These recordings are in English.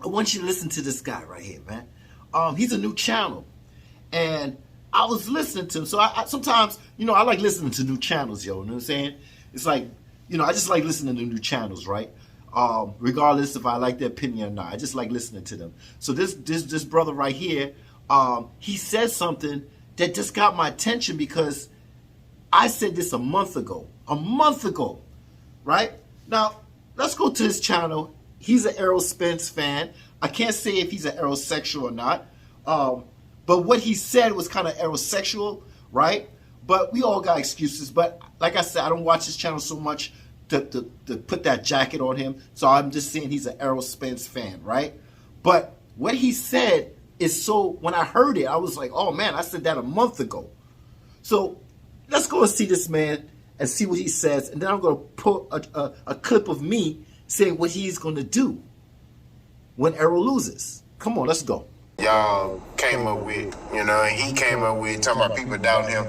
I want you to listen to this guy right here, man. He's a new channel, and I was listening to him. So I sometimes, I like listening to new channels, yo. You know what I'm saying? It's like, I just like listening to new channels, right? Regardless if I like their opinion or not, I just like listening to them. So this brother right here, he said something that just got my attention because I said this a month ago, right? Now let's go to his channel. He's an ERROL SPENCE fan. I can't say if he's an aerosexual or not, but what he said was kind of aerosexual, right? But we all got excuses. But like I said, I don't watch his channel so much to put that jacket on him. So I'm just saying he's an ERROL SPENCE fan, right? But what he said is so, when I heard it, I was like, oh man, I said that a month ago. So let's go and see this man and see what he says. And then I'm going to put a clip of me saying what he's going to do when ERROL loses. Come on, let's go. Y'all came up with, and he came up with talking about people doubting him.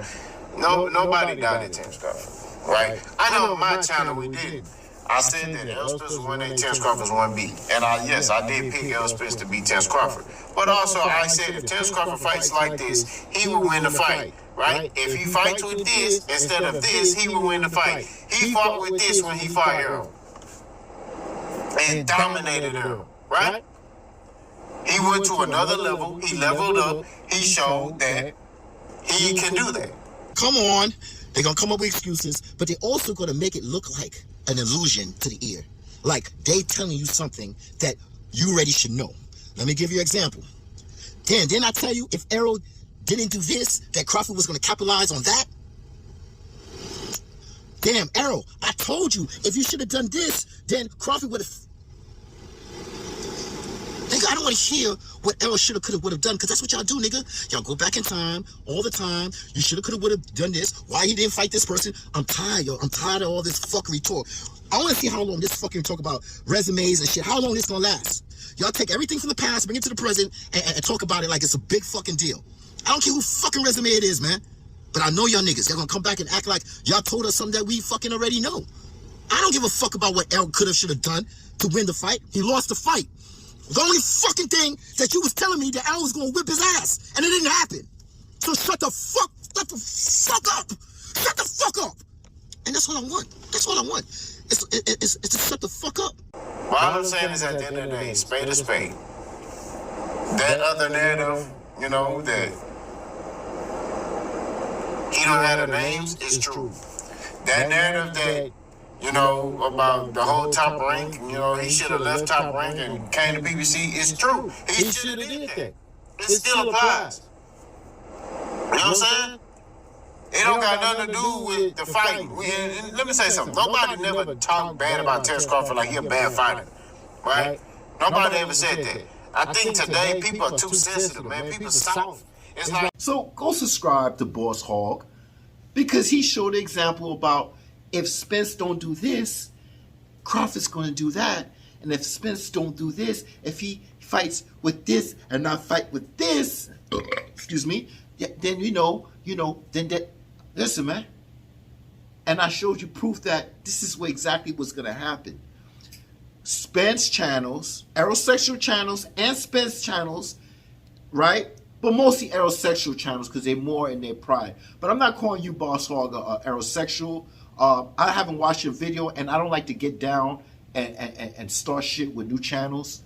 Nobody doubted Terence Crawford, right? I know on my channel we did. I said that ERROL SPENCE was 1A, Terence Crawford was 1B. And yes, I did pick ERROL SPENCE to beat Terence Crawford. But also I said if Terence Crawford fights like this, he will win the fight, right? If he fights with this instead of this, he will win the fight. He fought with this when he fought ERROL. And dominated ERROL, right? He went to another level. He leveled up. He showed that he can do that. Come on. They're going to come up with excuses, but they're also going to make it look like an illusion to the ear. Like they telling you something that you already should know. Let me give you an example. Dan, didn't I tell you if ERROL didn't do this, that Crawford was going to capitalize on that? Damn, ERROL, I told you if you should have done this, then Crawford would have... Nigga, I don't want to hear what ERROL should have, could have, would have done, because that's what y'all do, nigga. Y'all go back in time all the time. You should have, could have, would have done this. Why he didn't fight this person? I'm tired, yo. I'm tired of all this fuckery talk. I want to see how long this fucking talk about resumes and shit, how long this gonna last. Y'all take everything from the past, bring it to the present, and talk about it like it's a big fucking deal. I don't care who fucking resume it is, man. But I know y'all niggas. Y'all gonna come back and act like y'all told us something that we fucking already know. I don't give a fuck about what ERROL could have, should have done to win the fight. He lost the fight. The only fucking thing that you was telling me that ERROL was gonna whip his ass, and it didn't happen. So shut the fuck up. Shut the fuck up. And that's what I want. That's what I want. It's to shut the fuck up. What I'm saying is at the end of the day, spade to spade. That other narrative, that he don't have the names is true. That narrative that, about the whole top rank, he should have left top rank and came to BBC is true. He should have did that. It still applies. You know what I'm saying? It don't got nothing to do with the fight. Let me say something. Nobody never talked bad about Terence Crawford like he a bad fighter, right? Nobody ever said that. I think today people are too sensitive, man. People soft. It's like... So go subscribe to Boss Hog, because he showed an example about if Spence don't do this, Crawford's going to do that. And if Spence don't do this, if he fights with this and not fight with this, excuse me, then then that, listen, man. And I showed you proof that this is what exactly what's going to happen. Spence channels, aerosexual channels, and Spence channels, right? But mostly aerosexual channels because they're more in their pride. But I'm not calling you, Boss Hog, aerosexual. I haven't watched your video, and I don't like to get down and start shit with new channels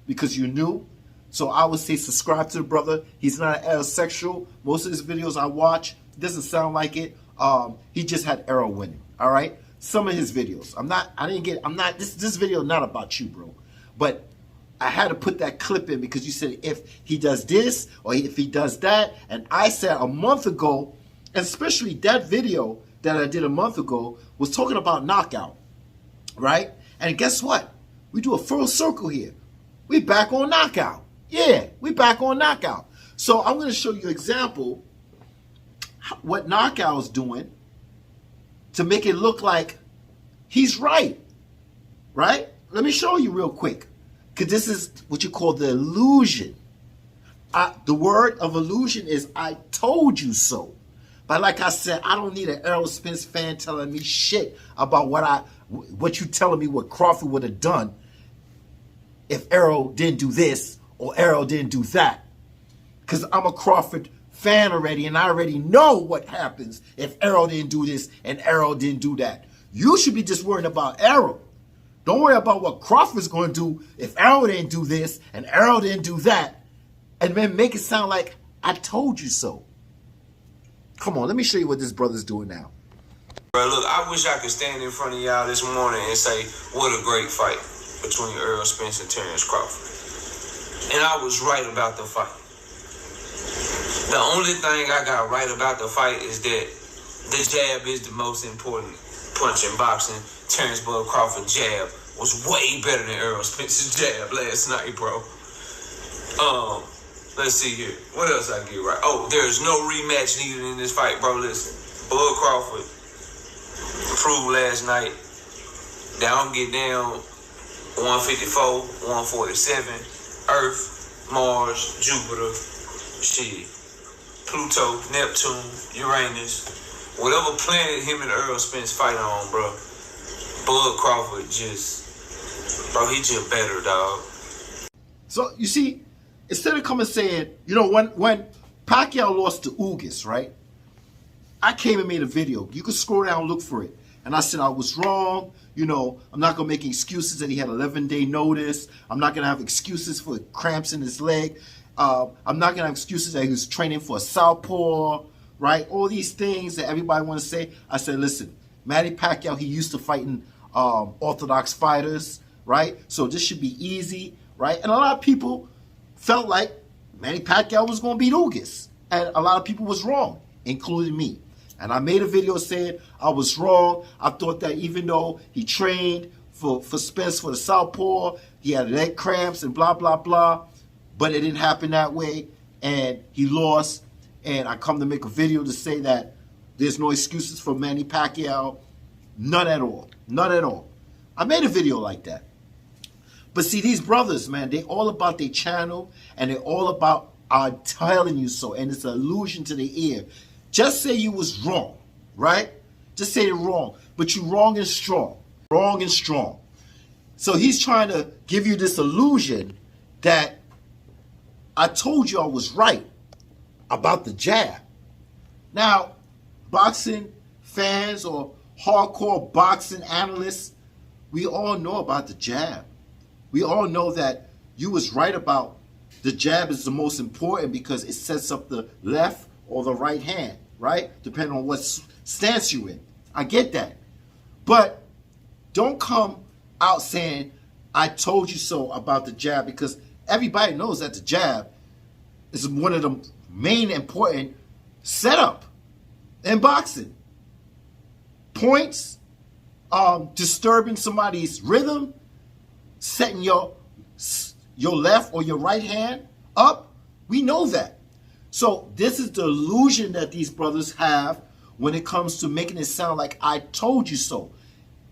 because you're new. So I would say subscribe to the brother. He's not an aerosexual. Most of his videos I watch, doesn't sound like it. He just had ERROL winning. All right. Some of his videos. This video is not about you, bro. But I had to put that clip in because you said if he does this or if he does that. And I said a month ago, and especially that video that I did a month ago was talking about knockout, right? And guess what? We do a full circle here. We back on knockout. Yeah, we back on knockout. So I'm going to show you an example what knockout is doing to make it look like he's right, right? Let me show you real quick, because this is what you call the illusion. The word of illusion is I told you so. But like I said, I don't need an ERROL SPENCE fan telling me shit about what you telling me what Crawford would have done if Errol didn't do this or Errol didn't do that. Because I'm a Crawford fan already, and I already know what happens if Errol didn't do this and Errol didn't do that. You should be just worrying about Errol. Don't worry about what Crawford's going to do if Errol didn't do this and Errol didn't do that. And then make it sound like I told you so. Come on, let me show you what this brother's doing now. Bro, look, I wish I could stand in front of y'all this morning and say, what a great fight between Errol Spence and Terence Crawford. And I was right about the fight. The only thing I got right about the fight is that the jab is the most important punch in boxing. Terence Bud Crawford's jab was way better than Errol Spence's jab last night, bro. Let's see here. What else I get right? Oh, there's no rematch needed in this fight, bro. Listen, Bud Crawford proved last night that I don't get down 154, 147, Earth, Mars, Jupiter, shit, Pluto, Neptune, Uranus, whatever planet him and Errol Spence fight on, bro. Bud Crawford bro, he just better, dog. So, you see, instead of coming saying, you know, when Pacquiao lost to Ugas, right? I came and made a video. You can scroll down and look for it. And I said I was wrong. You know, I'm not going to make excuses that he had 11-day notice. I'm not going to have excuses for cramps in his leg. I'm not going to have excuses that he was training for a southpaw, right? All these things that everybody want to say. I said, listen, Manny Pacquiao, he used to fighting orthodox fighters, right? So this should be easy, right? And a lot of people felt like Manny Pacquiao was going to beat Ugas. And a lot of people was wrong, including me. And I made a video saying I was wrong. I thought that even though he trained for Spence for the southpaw, he had leg cramps and blah, blah, blah. But it didn't happen that way. And he lost. And I come to make a video to say that there's no excuses for Manny Pacquiao. None at all. None at all. I made a video like that. But see, these brothers, man, they all about their channel. And they're all about, I'm telling you so. And it's an illusion to the ear. Just say you was wrong, right? Just say you're wrong. But you're wrong and strong. Wrong and strong. So he's trying to give you this illusion that I told you I was right about the jab. Now, boxing fans or hardcore boxing analysts, we all know about the jab. We all know that you was right about the jab is the most important because it sets up the left or the right hand, right? Depending on what stance you're in. I get that. But don't come out saying, I told you so about the jab, because everybody knows that the jab is one of the main important setup in boxing. Points, disturbing somebody's rhythm, setting your left or your right hand up. We know that. So this is the illusion that these brothers have when it comes to making it sound like I told you so.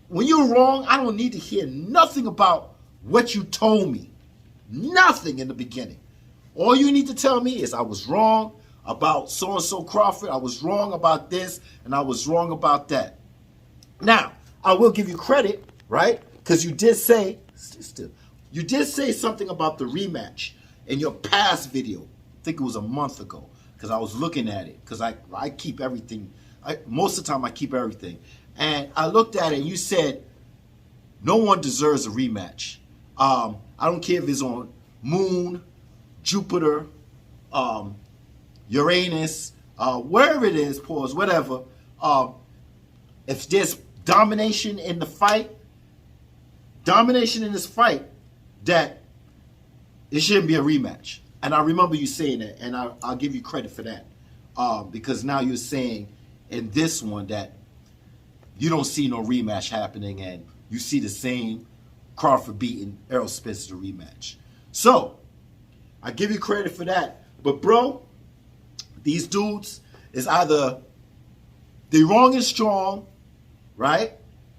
When you're wrong, I don't need to hear nothing about what you told me. Nothing in the beginning. All you need to tell me is I was wrong about so-and-so Crawford. I was wrong about this, and I was wrong about that. Now, I will give you credit, right? Because you did say, you did say something about the rematch in your past video. I think it was a month ago, because I was looking at it, because I keep everything. Most of the time I keep everything. And I looked at it and you said, no one deserves a rematch. I don't care if it's on Moon, Jupiter, Uranus, wherever it is, pause, whatever. If there's domination in the fight, that it shouldn't be a rematch. And I remember you saying that, and I'll give you credit for that. Because now you're saying in this one that you don't see no rematch happening, and you see the same Crawford beating Errol Spence the rematch. So, I give you credit for that. But bro, these dudes is either they're wrong and strong, right?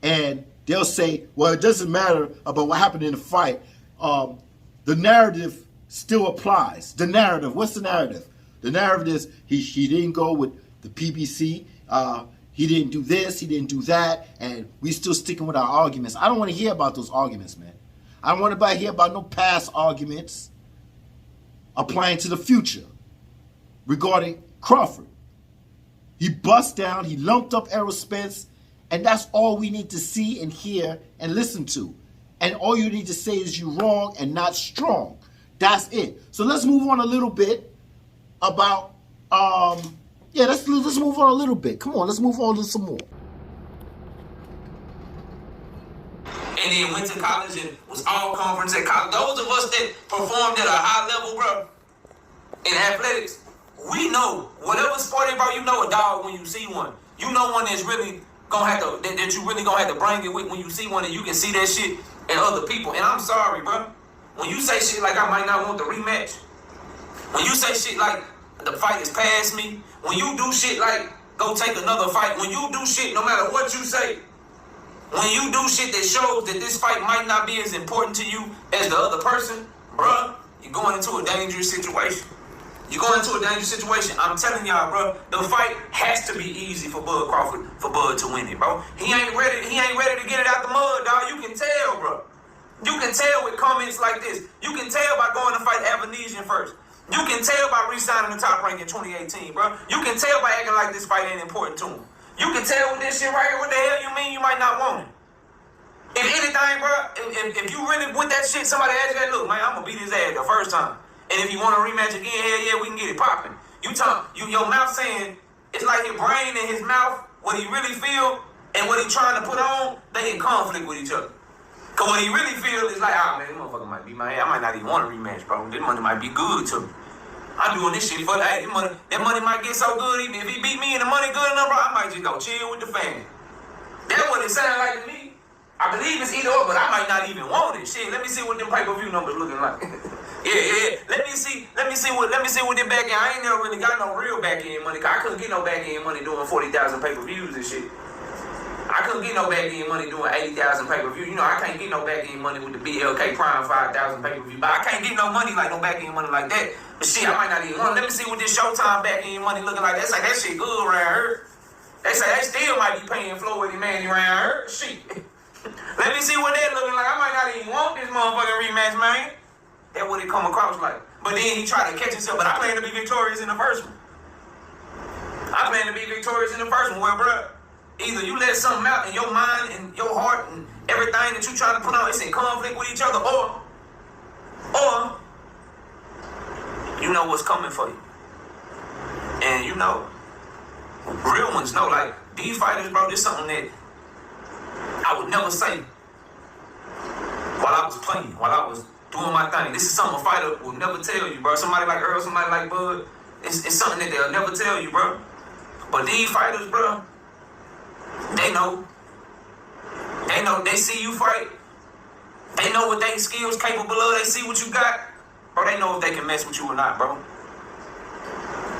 And they'll say, well, it doesn't matter about what happened in the fight. The narrative still applies. The narrative, what's the narrative? The narrative is he didn't go with the PBC. He didn't do this, he didn't do that, and we still sticking with our arguments. I don't want to hear about those arguments, man. I don't want anybody to hear about no past arguments applying to the future regarding Crawford. He bust down, he lumped up Errol Spence, and that's all we need to see and hear and listen to. And all you need to say is you're wrong and not strong. That's it. So let's move on a little bit about, let's move on a little bit. Come on, let's move on to some more. And then went to college and was all conference at college. Those of us that performed at a high level, bro, in athletics, we know whatever sport, bro, you know a dog when you see one. You know one that's really gonna have to, that you really gonna have to bring it with when you see one, and you can see that shit in other people. And I'm sorry, bro. When you say shit like I might not want the rematch, when you say shit like the fight is past me, when you do shit like go take another fight, when you do shit no matter what you say, when you do shit that shows that this fight might not be as important to you as the other person, bruh, you're going into a dangerous situation. You're going into a dangerous situation. I'm telling y'all, bro, the fight has to be easy for Bud Crawford, for Bud to win it, bro. He ain't ready to get it out the mud, dog. You can tell, bro. You can tell with comments like this. You can tell by going to fight Avanesian first. You can tell by re-signing the top rank in 2018, bro. You can tell by acting like this fight ain't important to him. You can tell with this shit right here what the hell you mean you might not want it. If anything, bro, if you really with that shit, somebody ask you that, look, man, I'm gonna beat his ass the first time. And if you want a rematch again, hell yeah, we can get it popping. Your mouth saying, it's like your brain and his mouth, what he really feel and what he trying to put on, they in conflict with each other. Cause what he really feel is like, man, this motherfucker might beat my ass. I might not even want a rematch, bro. This money might be good to me. I'm doing this shit for that. That money might get so good, even if he beat me and the money good enough, bro, I might just go chill with the family. That's what it sound like to me. I believe it's either or, but I might not even want it. Shit, let me see what them pay-per-view numbers looking like. yeah. Let me see what them back end. I ain't never really got no real back end money. Cause I couldn't get no back end money doing 40,000 pay-per-views and shit. I couldn't get no back end money doing 80,000 pay-per-view. You know, I can't get no back end money with the BLK Prime 5,000 pay-per-view. But I can't get no money like no back end money like that. But shit, I might not even want it. Let me see what this Showtime back end money looking like. They say that shit good around here. They say they still might be paying Floyd and Manny around here. Shit. Let me see what that looking like. I might not even want this motherfucking rematch, man. That's what it come across like. But then he tried to catch himself. But I plan to be victorious in the first one. Well, bro, either you let something out in your mind and your heart and everything that you trying to put on, it's in conflict with each other, or you know what's coming for you. And you know, real ones know, like, these fighters, bro, this is something that I would never say while I was playing, while I was doing my thing. This is something a fighter will never tell you, bro. Somebody like Earl, somebody like Bud, it's something that they'll never tell you, bro. But these fighters, bro, they know. They see you fight. They know what they skills capable of. They see what you got. Bro, they know if they can mess with you or not, bro.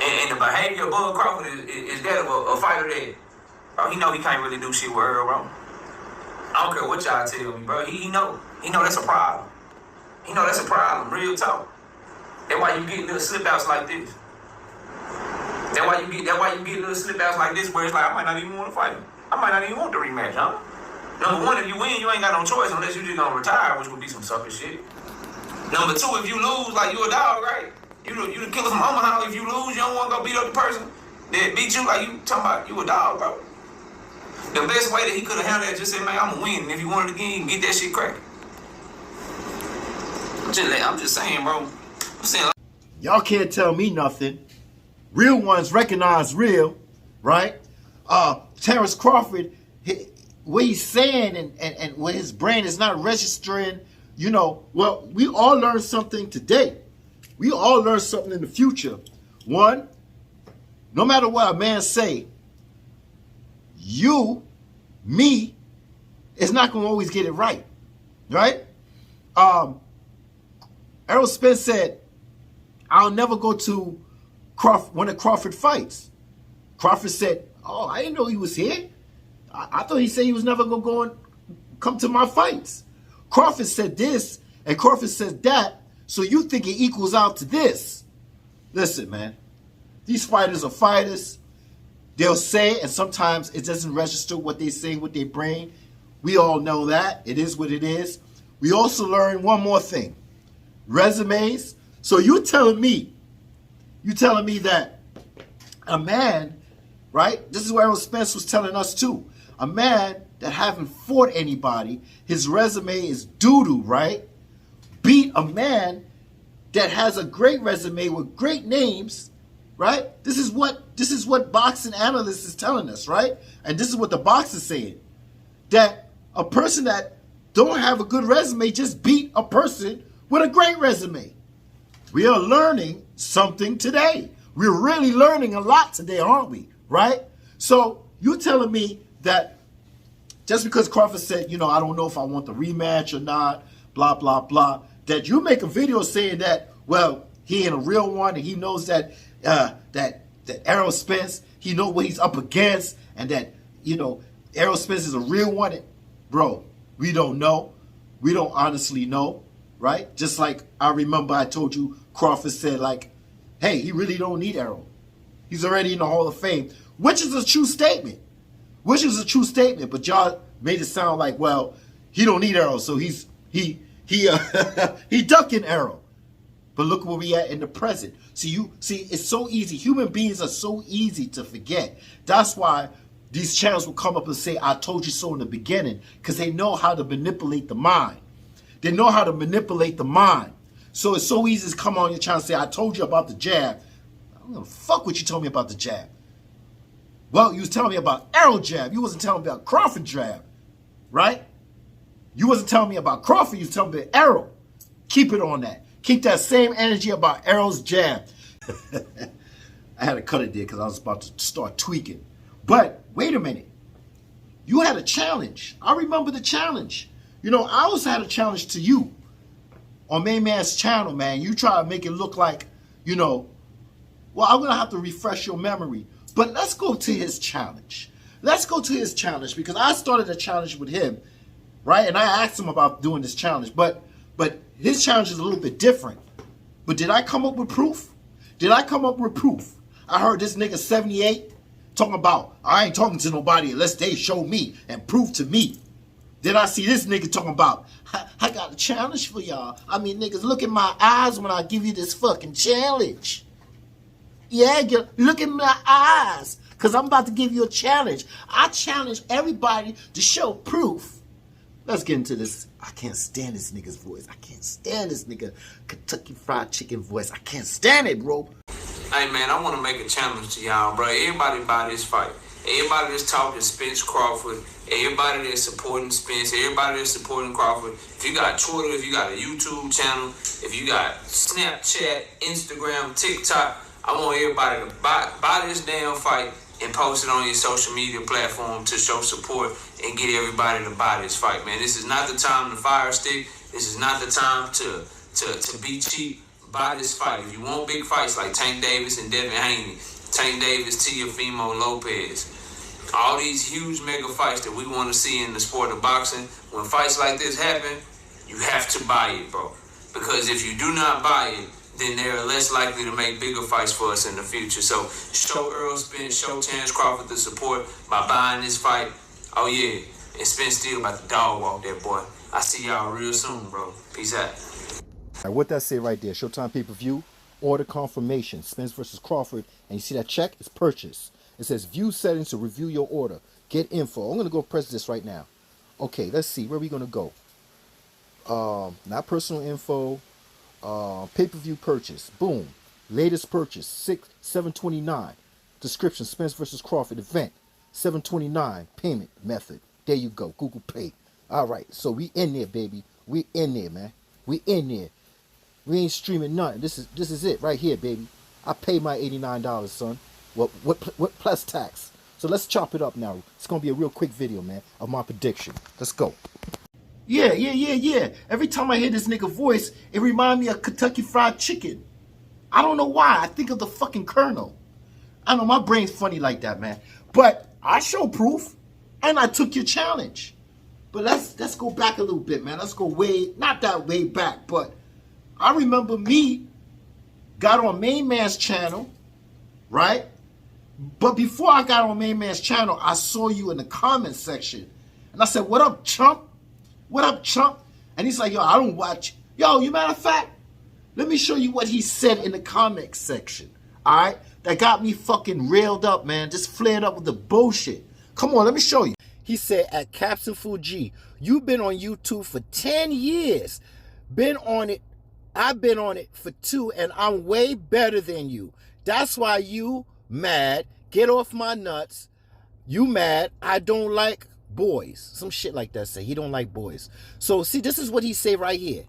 And the behavior of Bud Crawford is that of a fighter that, bro, he know he can't really do shit with Earl, bro. I don't care what y'all tell me, bro. He know that's a problem. He know that's a problem, real talk. That's why you get little slip outs like this. That's why you get little slip outs like this where it's like, I might not even want to fight him. I might not even want the rematch, huh? Number one, if you win, you ain't got no choice unless you just gonna retire, which would be some sucker shit. Number two, if you lose, like, you a dog, right? You the killer from Omaha. If you lose, you don't want to go beat up the person that beat you. Like, you talking about you a dog, bro. The best way that he could have handled that, just say, man, I'm gonna win. And if you want it again, you can get that shit cracking. I'm just saying, bro. I'm saying, y'all can't tell me nothing. Real ones recognize real, right? Terence Crawford, what he's saying and what his brain is not registering, you know, well, we all learned something today. We all learn something in the future. One, no matter what a man say, you, me, is not going to always get it right, right? Errol Spence said, I'll never go to one of Crawford fights. Crawford said, oh, I didn't know he was here. I thought he said he was never going to go and come to my fights. Crawford said this, and Crawford said that, so you think it equals out to this. Listen, man, these fighters are fighters. They'll say, and sometimes it doesn't register what they say with their brain. We all know that. It is what it is. we also learned one more thing. Resumes. So you're telling me that a man, right? This is what Errol Spence was telling us too. A man that haven't fought anybody, his resume is doo-doo, right? Beat a man that has a great resume with great names, right? This is what boxing analysts is telling us, right? And this is what the box is saying. That a person that don't have a good resume just beat a person with a great resume. We are learning something today. We're really learning a lot today, aren't we? Right? So you're telling me that just because Crawford said, I don't know if I want the rematch or not, blah, blah, blah, that you make a video saying that, well, he ain't a real one, and he knows that that Errol Spence, he know what he's up against, and that, Errol Spence is a real one. Bro, we don't know. We don't honestly know, right? Just like I remember I told you, Crawford said, like, hey, he really don't need Errol. He's already in the Hall of Fame, which is a true statement. But y'all made it sound like, well, he don't need Errol, so he ducking Errol. But look where we at in the present. See, it's so easy. Human beings are so easy to forget. That's why these channels will come up and say, I told you so in the beginning, because they know how to manipulate the mind. They know how to manipulate the mind. So it's so easy to come on your channel and say, I told you about the jab. I don't give a fuck what you told me about the jab. Well, you was telling me about Errol jab. You wasn't telling me about Crawford jab, right? You wasn't telling me about Crawford. You was telling me about Errol. Keep it on that. Keep that same energy about Errol's jab. I had to cut it there because I was about to start tweaking. But wait a minute. You had a challenge. I remember the challenge. I also had a challenge to you on Main Man's channel, man. You try to make it look like, well, I'm going to have to refresh your memory. But let's go to his challenge. Because I started a challenge with him, right? And I asked him about doing this challenge. But his challenge is a little bit different. But did I come up with proof? I heard this nigga 78 talking about, I ain't talking to nobody unless they show me and prove to me. Then I see this nigga talking about, I got a challenge for y'all. I mean, niggas, look in my eyes when I give you this fucking challenge. Yeah, look in my eyes, because I'm about to give you a challenge. I challenge everybody to show proof. Let's get into this. I can't stand this nigga's voice. I can't stand this nigga Kentucky Fried Chicken voice. I can't stand it, bro. Hey, man, I want to make a challenge to y'all, bro. Everybody buy this fight. Everybody that's talking Spence Crawford. Everybody that's supporting Spence. Everybody that's supporting Crawford. If you got Twitter, if you got a YouTube channel, if you got Snapchat, Instagram, TikTok, I want everybody to buy this damn fight and post it on your social media platform to show support and get everybody to buy this fight, man. This is not the time to fire stick. This is not the time to be cheap. Buy this fight. If you want big fights like Tank Davis and Devin Haney, Tank Davis, Teofimo Lopez, all these huge mega fights that we want to see in the sport of boxing, when fights like this happen, you have to buy it, bro. Because if you do not buy it, then they're less likely to make bigger fights for us in the future. So show Errol Spence, show Terence Crawford the support by buying this fight. Oh yeah, and Spence still about to dog walk that boy. I see y'all real soon, bro. Peace out. All right, what that say right there? Showtime pay-per-view, order confirmation, Spence versus Crawford, and you see that check? It's purchase. It says view settings to review your order. Get info. I'm gonna go press this right now. Okay, let's see where we gonna go. Not personal info. Pay-per-view purchase. Boom. Latest purchase. 7/29. Description: Spence versus Crawford event. 7/29. Payment method. There you go. Google Pay. All right. So we in there, baby. We in there, man. We in there. We ain't streaming nothing. This is it right here, baby. I paid my $89, son. What plus tax? So let's chop it up now. It's gonna be a real quick video, man, of my prediction. Let's go. Yeah. Every time I hear this nigga voice, it reminds me of Kentucky Fried Chicken. I don't know why. I think of the fucking Colonel. I know my brain's funny like that, man. But I show proof, and I took your challenge. But let's go back a little bit, man. Let's go not that way back, but I remember me got on Main Man's channel, right? But before I got on Main Man's channel, I saw you in the comment section. And I said, what up, chump? What up, chump? And he's like, yo, I don't watch. Yo, you matter of fact, let me show you what he said in the comments section. All right? That got me fucking railed up, man. Just flared up with the bullshit. Come on, let me show you. He said, at Captain Fuji, you've been on YouTube for 10 years. Been on it. I've been on it for 2, and I'm way better than you. That's why you mad. Get off my nuts. You mad. I don't like boys. Some shit like that say. He don't like boys. So, see, this is what he say right here.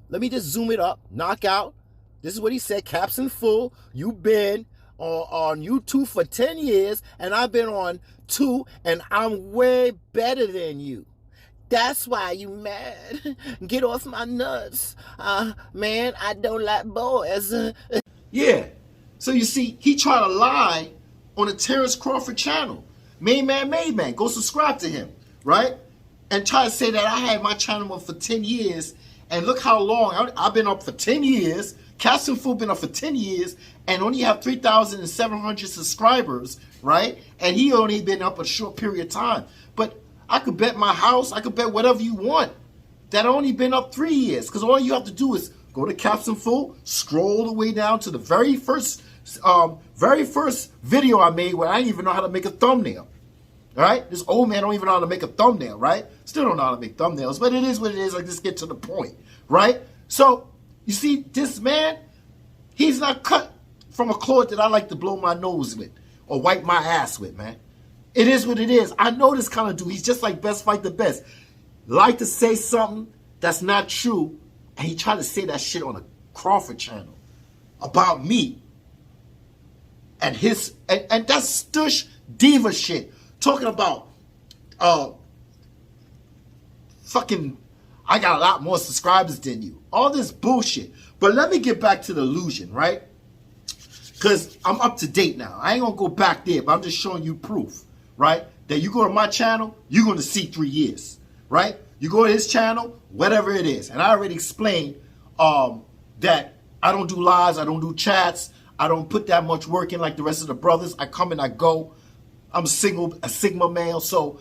Let me just zoom it up. Knockout. This is what he said. Caption full. You've been on YouTube for 10 years, and I've been on 2, and I'm way better than you. That's why you mad. Get off my nuts. Man, I don't like boys. Yeah. So you see, he tried to lie on the Terence Crawford channel. Main Man. Go subscribe to him, right? And try to say that I had my channel up for 10 years, and look how long. I've been up for 10 years. Captain Fu been up for 10 years, and only have 3,700 subscribers, right? And he only been up a short period of time. But I could bet my house, I could bet whatever you want, that only been up 3 years. Because all you have to do is go to Captain Fu, scroll the way down to the very first video I made where I didn't even know how to make a thumbnail. All right? This old man don't even know how to make a thumbnail, right? Still don't know how to make thumbnails, but it is what it is. I just get to the point, right? So, you see, this man, he's not cut from a cloth that I like to blow my nose with or wipe my ass with, man. It is what it is. I know this kind of dude. He's just like Best Fight the Best. Like to say something that's not true, and he tried to say that shit on a Crawford channel about me. And his and that's stush diva shit. Talking about fucking I got a lot more subscribers than you. All this bullshit. But let me get back to the illusion, right? Because I'm up to date now. I ain't going to go back there, but I'm just showing you proof, right? That you go to my channel, you're going to see 3 years, right? You go to his channel, whatever it is. And I already explained that I don't do lives, I don't do chats, I don't put that much work in like the rest of the brothers. I come and I go. I'm a Sigma male, so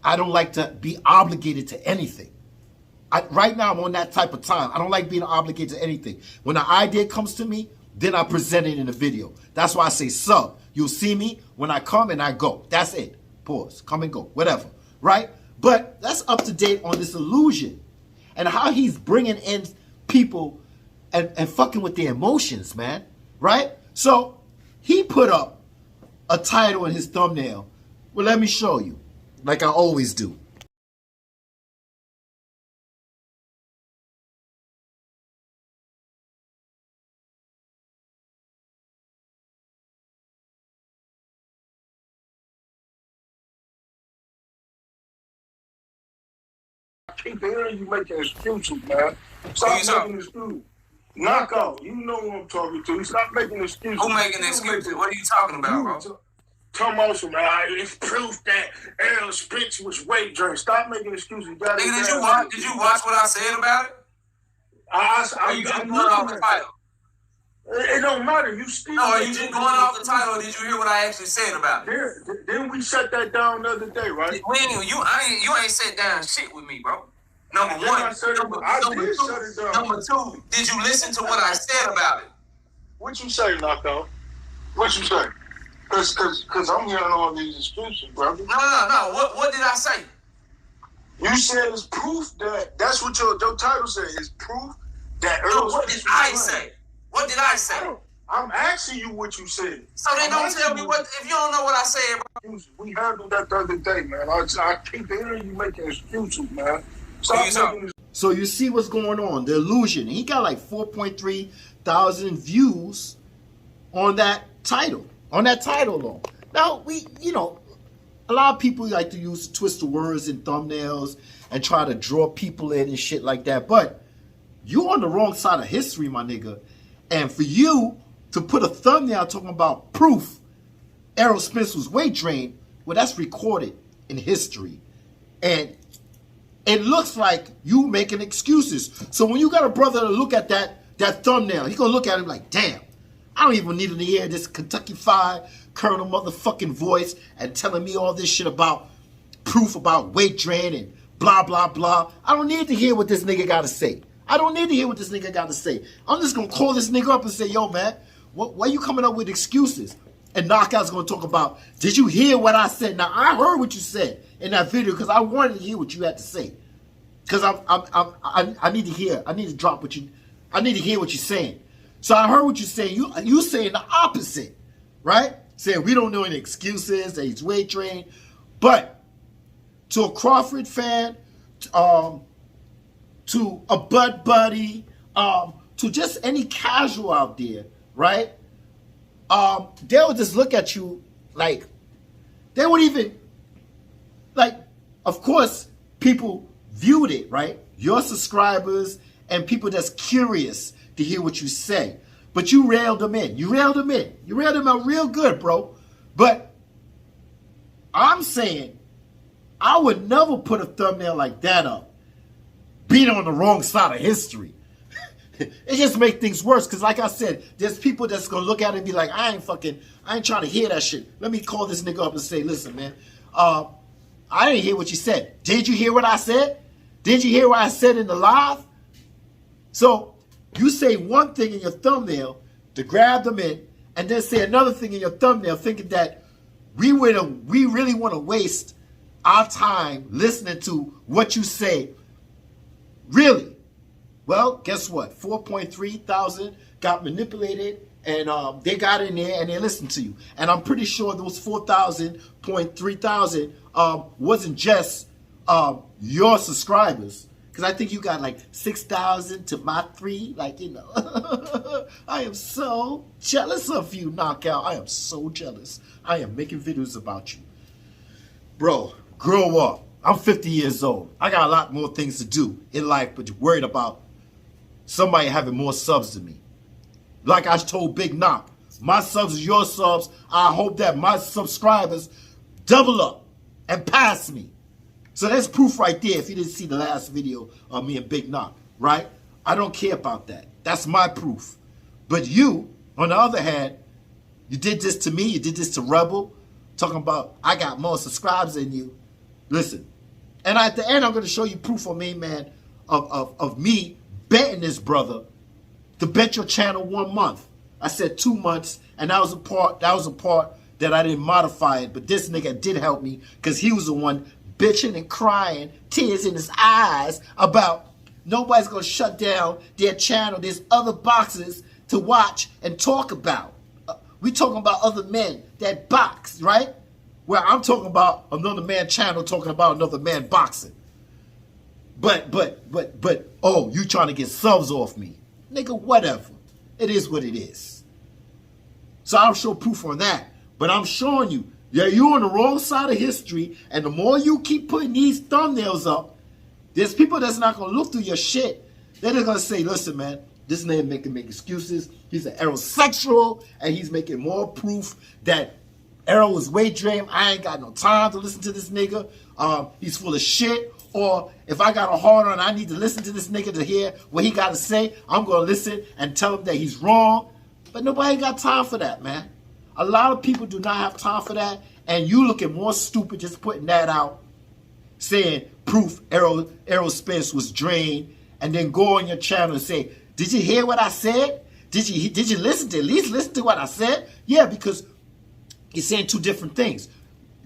I don't like to be obligated to anything. Right now, I'm on that type of time. I don't like being obligated to anything. When an idea comes to me, then I present it in a video. That's why I say sub. You'll see me when I come and I go. That's it. Pause. Come and go. Whatever. Right? But that's up to date on this illusion and how he's bringing in people and fucking with their emotions, man. Right? So he put up a title in his thumbnail. Well, let me show you, like I always do. Keep hearing you making excuses, man. Stop making excuses. Knockout, you know who I'm talking to. Stop making excuses. Who making excuses? What are you talking about, bro? Come on, some it's proof that Errol Spence was weight drained. Stop making excuses. Nigga, did you watch what I said about it? Are you just going off the title? It don't matter. You still. No, are you just going off the title? Or did you hear what I actually said about it? Then we shut that down the other day, right? You ain't sat down shit with me, bro. Number one. I did shut it down. Number two, did you listen to what I said about it? What you say, Knockout? What you say? Cause I'm hearing all these excuses, brother. No. What did I say? You said it's proof that's what your title said. It's proof that Errol. No, what did I say? What did I say? I'm asking you what you said. So then don't tell me what if you don't know what I said, bro. We handled that the other day, man. I keep hearing you making excuses, man. So you see what's going on, the illusion. He got like 4.3 thousand views on that title alone. Now, a lot of people like to use twist the words in thumbnails and try to draw people in and shit like that. But you're on the wrong side of history, my nigga. And for you to put a thumbnail talking about proof Errol Spence was weight drained, well, that's recorded in history. And it looks like you making excuses. So when you got a brother to look at that thumbnail, he's gonna look at him like, damn, I don't even need to hear this Kentucky Fried Colonel motherfucking voice and telling me all this shit about proof about weight drain and blah, blah, blah. I don't need to hear what this nigga got to say. I don't need to hear what this nigga got to say. I'm just going to call this nigga up and say, yo, man, why you coming up with excuses? And Knockout's going to talk about, did you hear what I said? Now, I heard what you said in that video because I wanted to hear what you had to say. Because I need to hear. I need to drop what you, I need to hear what you're saying. So I heard what you're saying. You saying the opposite, right? Saying we don't know any excuses, that he's weight trained. But to a Crawford fan, to a Bud Buddy, to just any casual out there, right? They'll just look at you like, they would even, like, of course, people viewed it, right? Your subscribers and people that's curious to hear what you say. But you railed them in. You railed them in. You railed them out real good, bro. But I'm saying I would never put a thumbnail like that up being on the wrong side of history. It just makes things worse because, like I said, there's people that's going to look at it and be like, I ain't trying to hear that shit. Let me call this nigga up and say, listen, man, I didn't hear what you said. Did you hear what I said? Did you hear what I said in the live? So you say one thing in your thumbnail to grab them in and then say another thing in your thumbnail thinking that we really want to waste our time listening to what you say. Really? Well, guess what? 4.3 thousand got manipulated and they got in there and they listened to you. And I'm pretty sure those 4,000.3 thousand wasn't just your subscribers. Because I think you got like 6,000 to my 3. Like, you know, I am so jealous of you, Knockout. I am so jealous. I am making videos about you. Bro, grow up. I'm 50 years old. I got a lot more things to do in life, but you're worried about somebody having more subs than me. Like I told Big Knock, my subs is your subs. I hope that my subscribers double up and pass me. So that's proof right there if you didn't see the last video of me and Big Knock, right? I don't care about that. That's my proof. But you, on the other hand, you did this to me. You did this to Rebel, talking about I got more subscribers than you. Listen, and at the end, I'm going to show you proof on me, man, of me betting this brother to bet your channel 1 month. I said 2 months, and that was a part that I didn't modify it. But this nigga did help me because he was the one bitching and crying, tears in his eyes about nobody's going to shut down their channel. There's other boxes to watch and talk about. We talking about other men that box, right? Where I'm talking about another man channel talking about another man boxing. But, oh, you trying to get subs off me. Nigga, whatever. It is what it is. So I'll show proof on that. But I'm showing you, yeah, you're on the wrong side of history, and the more you keep putting these thumbnails up, there's people that's not going to look through your shit. They're just going to say, listen, man, this nigga make excuses. He's an errosexual, and he's making more proof that Errol is weight drained. I ain't got no time to listen to this nigga. He's full of shit. Or if I got a hard on, I need to listen to this nigga to hear what he got to say. I'm going to listen and tell him that he's wrong. But nobody got time for that, man. A lot of people do not have time for that. And you looking more stupid just putting that out, saying proof Errol Spence was drained, and then go on your channel and say, did you hear what I said? Did you listen to, at least listen to what I said? Yeah, because you're saying two different things.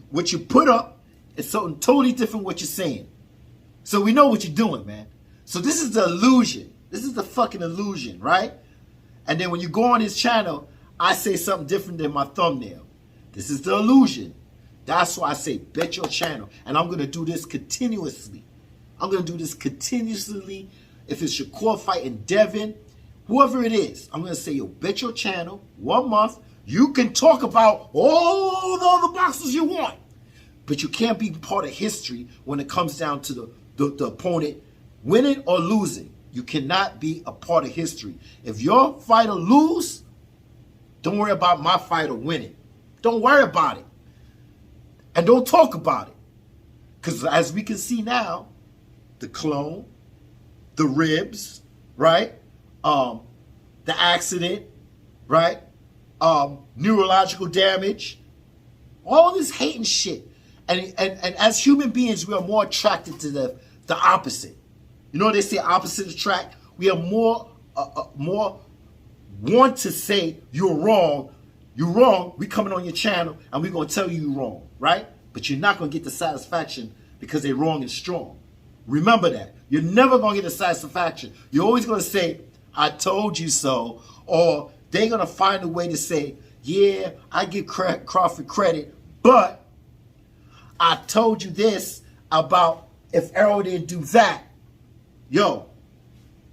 What you put up is something totally different what you're saying. So we know what you're doing, man. So this is the illusion. This is the fucking illusion, right? And then when you go on his channel, I say something different than my thumbnail. This is the illusion. That's why I say bet your channel. And I'm going to do this continuously. I'm going to do this continuously. If it's Shakur fighting Devin, whoever it is, I'm going to say, yo, bet your channel 1 month. You can talk about all the other boxes you want. But you can't be part of history when it comes down to the opponent winning or losing. You cannot be a part of history. If your fighter lose, don't worry about my fighter winning. Don't worry about it. And don't talk about it. Because as we can see now, the clone, the ribs, right? The accident, right? Neurological damage, all this hating shit. And as human beings, we are more attracted to the the opposite. You know they say opposite attract? We are more want to say you're wrong. You're wrong. We coming on your channel and we're going to tell you you're wrong, right? But you're not going to get the satisfaction because they're wrong and strong. Remember that. You're never going to get the satisfaction. You're always going to say, I told you so. Or they're going to find a way to say, yeah, I give Crawford credit, but I told you this about if ERROL didn't do that. Yo.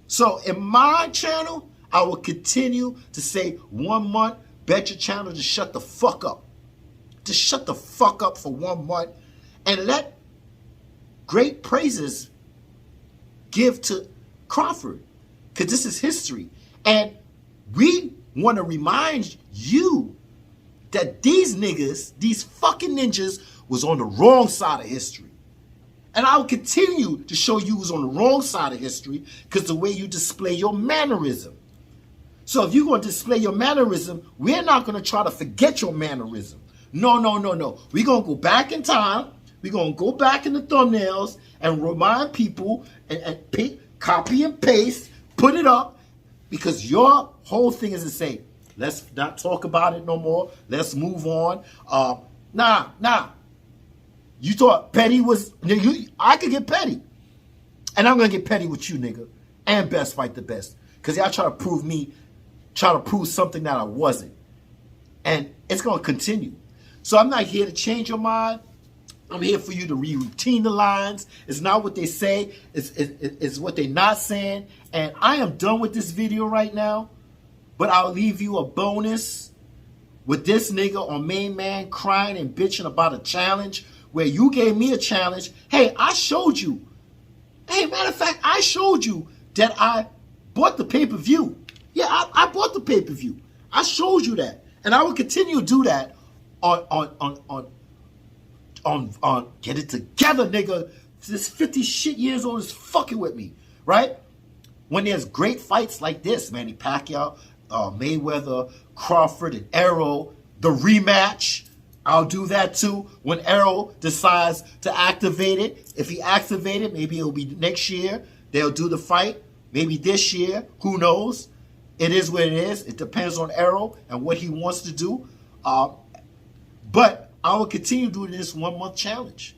So in my channel, I will continue to say 1 month, bet your channel to shut the fuck up. Just shut the fuck up for 1 month and let great praises give to Crawford, because this is history. And we want to remind you that these niggas, these fucking ninjas, was on the wrong side of history. And I will continue to show you who's on the wrong side of history because the way you display your mannerism. So if you're going to display your mannerism, we're not going to try to forget your mannerism. No, no, no, no. We're going to go back in time. We're going to go back in the thumbnails and remind people and copy and paste, put it up, because your whole thing is to say, let's not talk about it no more. Let's move on. Nah. You thought petty was, I could get petty. And I'm going to get petty with you, nigga. And best fight the best. Because y'all try to prove something that I wasn't. And it's going to continue. So I'm not here to change your mind. I'm here for you to re-routine the lines. It's not what they say. It's what they're not saying. And I am done with this video right now. But I'll leave you a bonus with this nigga on Main Man crying and bitching about a challenge where you gave me a challenge. Hey, I showed you. Hey, matter of fact, I showed you that I bought the pay-per-view. Yeah, I bought the pay-per-view. I showed you that. And I will continue to do that on get it together, nigga. This 50 shit years old is fucking with me, right? When there's great fights like this, Manny Pacquiao, Mayweather, Crawford, and ERROL, the rematch, I'll do that too. When ERROL decides to activate it, if he activates it, maybe it'll be next year. They'll do the fight. Maybe this year. Who knows? It is what it is. It depends on ERROL and what he wants to do. But I will continue doing this 1 month challenge.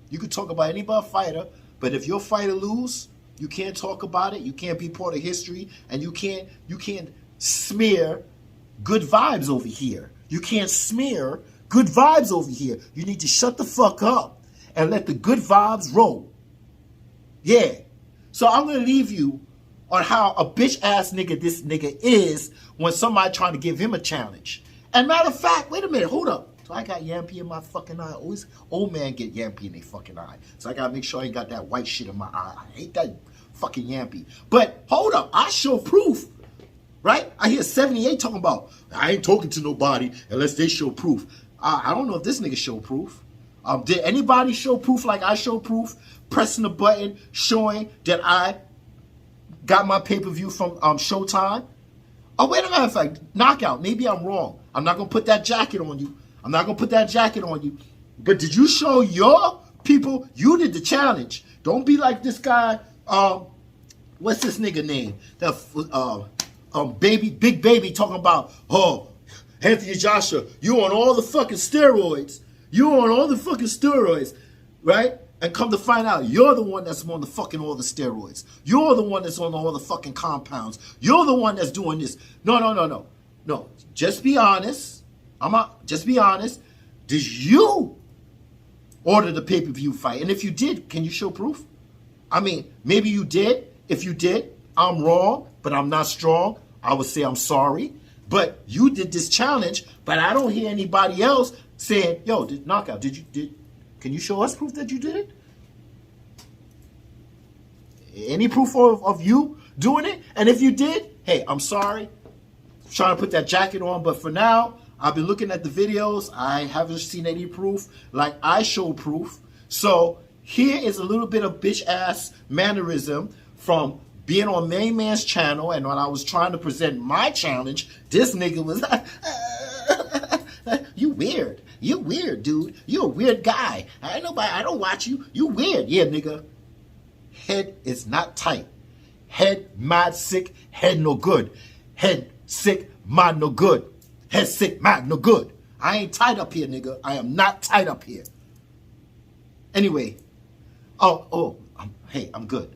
You can talk about any other fighter, but if your fighter lose, you can't talk about it. You can't be part of history, and you can't smear good vibes over here. You can't smear good vibes over here. You need to shut the fuck up and let the good vibes roll. Yeah. So I'm going to leave you on how a bitch ass nigga this nigga is when somebody trying to give him a challenge. And matter of fact, wait a minute, hold up. So I got Yampy in my fucking eye. Always old man get Yampy in their fucking eye. So I got to make sure I ain't got that white shit in my eye. I hate that fucking Yampy. But hold up, I show proof. Right? I hear 78 talking about, I ain't talking to nobody unless they show proof. I don't know if this nigga show proof. Did anybody show proof like I show proof? Pressing the button, showing that I got my pay-per-view from Showtime? Oh, wait a matter of fact, Knockout. Maybe I'm wrong. I'm not going to put that jacket on you. I'm not going to put that jacket on you. But did you show your people? You did the challenge. Don't be like this guy. What's this nigga name? Big baby talking about, oh, Anthony Joshua, you on all the fucking steroids. You on all the fucking steroids, right? And come to find out, you're the one that's on the fucking all the steroids. You're the one that's on all the fucking compounds. You're the one that's doing this. No. Just be honest. Just be honest. Did you order the pay-per-view fight? And if you did, can you show proof? I mean, maybe you did. If you did, I'm wrong, but I'm not strong. I would say I'm sorry. But you did this challenge, but I don't hear anybody else saying, yo, Knockout, can you show us proof that you did it? Any proof of you doing it? And if you did, hey, I'm sorry. I'm trying to put that jacket on, but for now, I've been looking at the videos. I haven't seen any proof like I show proof. So here is a little bit of bitch ass mannerism from being on Main Man's channel, and when I was trying to present my challenge, this nigga was you weird. You weird, dude. You a weird guy. I don't watch you. You weird. Yeah, nigga. head is not tight. Head mad sick, head no good. Head sick, mind no good. Head sick, mind no good. I ain't tight up here, nigga. I am not tight up here. Anyway, hey, I'm good.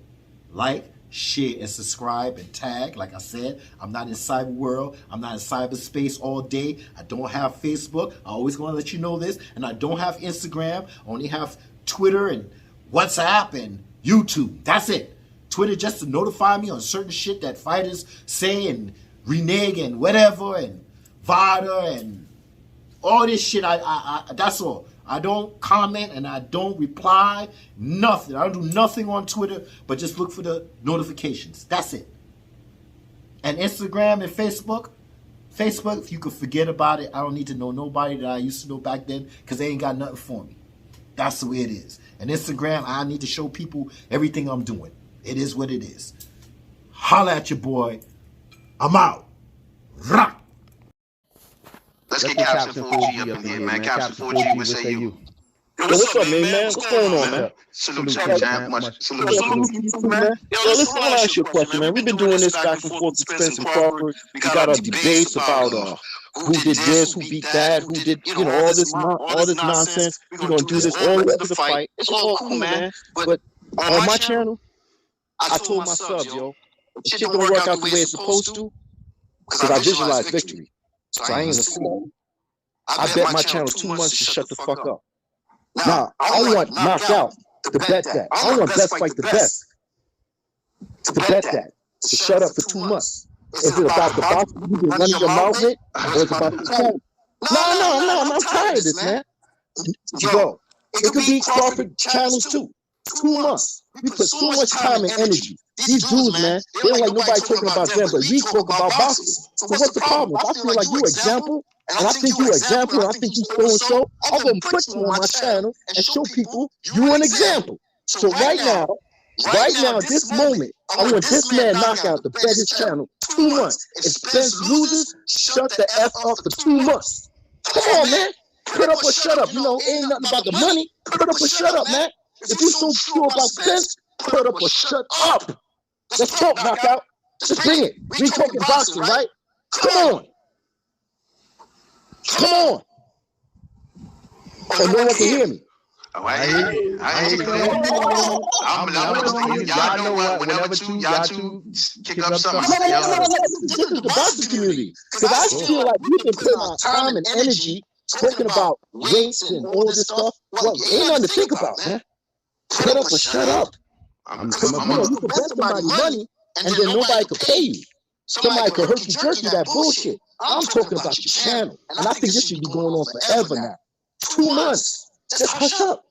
Like, share, and subscribe, and tag. Like I said, I'm not in cyber world. I'm not in cyberspace all day. I don't have Facebook. I always want to let you know this. And I don't have Instagram. I only have Twitter and WhatsApp and YouTube. That's it. Twitter just to notify me on certain shit that fighters say and renege and whatever and VADA and all this shit. That's all. I don't comment and I don't reply. Nothing. I don't do nothing on Twitter but just look for the notifications. That's it. And Instagram and Facebook, if you could forget about it, I don't need to know nobody that I used to know back then because they ain't got nothing for me. That's the way it is. And Instagram, I need to show people everything I'm doing. It is what it is. Holla at your boy. I'm out. Rock. Let's get Captain 4G up in here, man. Captain 4G, what say you? Yo, what's up, man? What's going on, man? Salute to you, man. Salute. Man. Yo, listen, I want to ask you a question, man. We've been doing this back and forth with Spence and Crawford. We got our debates about who did this, who beat that, who did, all this nonsense. We're going to do this all the way up to the fight. It's all cool, man. But on my channel, I told my subs, yo, shit don't work out the way it's supposed to because I visualize victory. So I ain't gonna say. I bet my channel 2 months to shut the fuck up. Now, I want Knockout to bet that. I want Best Fight the Best to bet that. To shut up for 2 months. Is it about the box you've been running your mouth with? Or is it about the channel? No, I'm tired of this, man. Bro, it could be Crawford channels too. 2 months. We put so much time and energy. These dudes, man, they don't like nobody talking about them, but we talk about boxing. So what's the problem? If I feel like you're an example, and I think you're an example, and I think you so, I'm going to put you on my channel and show people you're an example. So right now, at this moment, I want this man Knockout to bet his channel 2 months. If Spence loses, shut the F up for 2 months. Come on, man. Put up or shut up. Ain't nothing about the money. Put up or shut up, man. If you're so sure about Spence, put up or shut up. Let's talk, Knockout. Just bring it. We talking boxing, right? Come on. Oh, no one can hear me. Oh, I hear you. I'm listening. Y'all know what? Whenever y'all two kick up something. This is the boxing community. Because I feel like we can put our time and energy talking about weights and all this stuff. Well, ain't nothing to think about, man. Put up or shut up. You can bet somebody money and then nobody could pay you. Somebody could hurt you, jerk you, that bullshit. I'm talking about your channel. And I think this should be going on forever now. 2 months. Just hush up.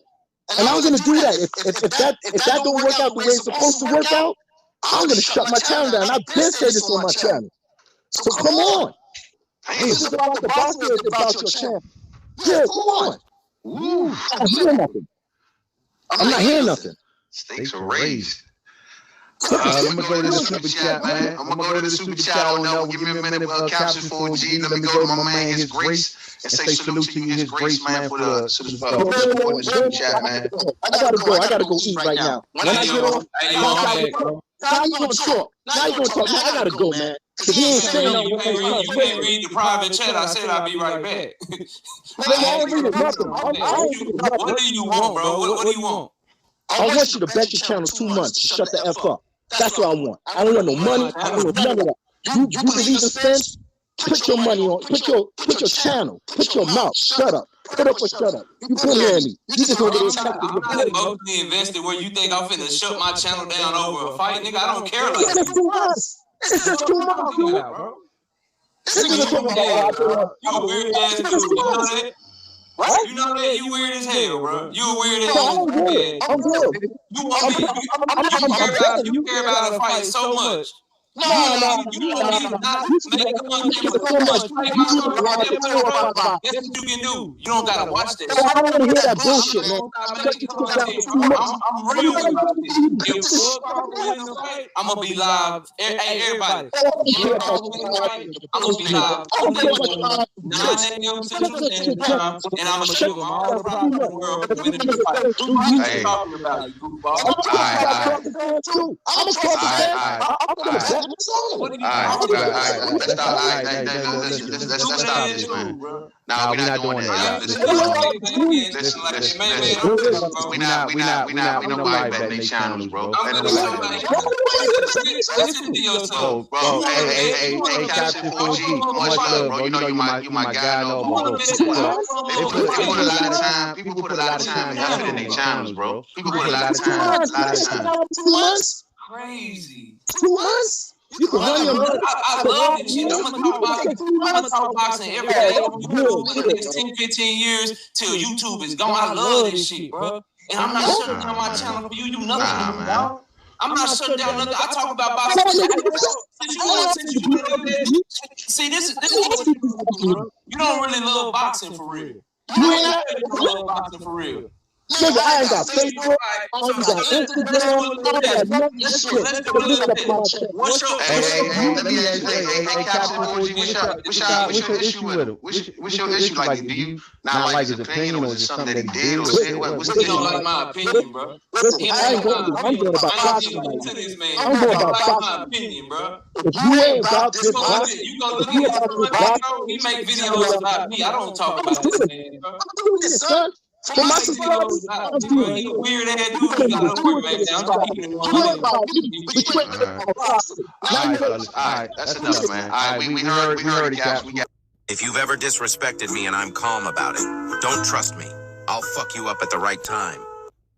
And I'm going to do that. If that don't work out the way it's supposed to work out, I'm going to shut my channel down. I've been saying this on my channel. So come on. This is about the boxing, it's about your channel. Yeah, come on. I'm not hearing nothing. Stakes are raised. Let me go to the super chat, man. I'm gonna go to the super chat on that. Give me a minute, Caption 4G. Let me go to my man, His Grace, and say salute to you, His Grace, man, for the super chat, man. I gotta go eat right now. When I get off, now you gonna talk. Now I gotta go, man. He ain't saying nothing. You can't read the private chat. I said I'll be right back. I ain't reading nothing. What do you want, bro? What do you want? I want you to bet your channel 2 months to shut the F up. That's what I want. I don't want no money. I don't want none of that. You believe in Spence? Put your money on. Put your channel. Put your mouth. Shut up. Put up or shut up. You couldn't hear me. You just over there texting your I'm emotionally invested where you think I'm finna shut my channel down over a fight, nigga. I don't care like that. It's 2 months. It's just 2 months, bro. You a weird ass dude. You know that? What? You know that? You weird as hell, bro. You a weird hell. I'm good. You care about a fight so much. You don't need not make content for 2 months. Play my story. Guess what you can do? You don't gotta watch that shit. I don't want to hear that bullshit, man. I'm real about this. If Crawford win the fight, I'm gonna be live. Hey, everybody. I'm gonna be live 9 a.m. Central Standard Time, and I'm gonna give them all the props in the world for winning the fight. What are you talking about, you goofball? I'm a Crawford fan. Let's stop this, man. Nah, we're not doing that. We don't live betting their channels, bro. Listen to yourself, bro. Hey, Captain 4G, much love, bro. You know you my guy, no, bro. People put a lot of time. People put a lot of time and effort in their channels, bro. People put a lot of time. 2 months. Crazy. 2 months. You can run your mouth. I love this shit. I'm gonna talk boxing every day. For 10, 15 years till YouTube is gone. I love this shit, bro. And I'm not shutting down my channel for you. You nothing, man. I'm not shutting down nothing. I talk about boxing. See, this is what you do, bro. You don't really love boxing for real. You ain't love boxing for real. Nigga, I ain't got Facebook, I ain't got Instagram, Let's do it. What's your What's your issue with him? What's your issue? Like, do you not like his opinion, or is it something that he did or said? You don't like my opinion, bro. I'm going about boxing. I'm going about boxing. My opinion, bro. If you ain't about this boxing, you gonna look at this. He make videos about me. I don't talk about this man, bro. I'm doing this, son. For my subscribers, you weird ass dude. You gotta work, man. I'm just keeping it 100. All right, that's enough, man. All right, we heard it, Caps. If you've ever disrespected me and I'm calm about it, don't trust me. I'll fuck you up at the right time.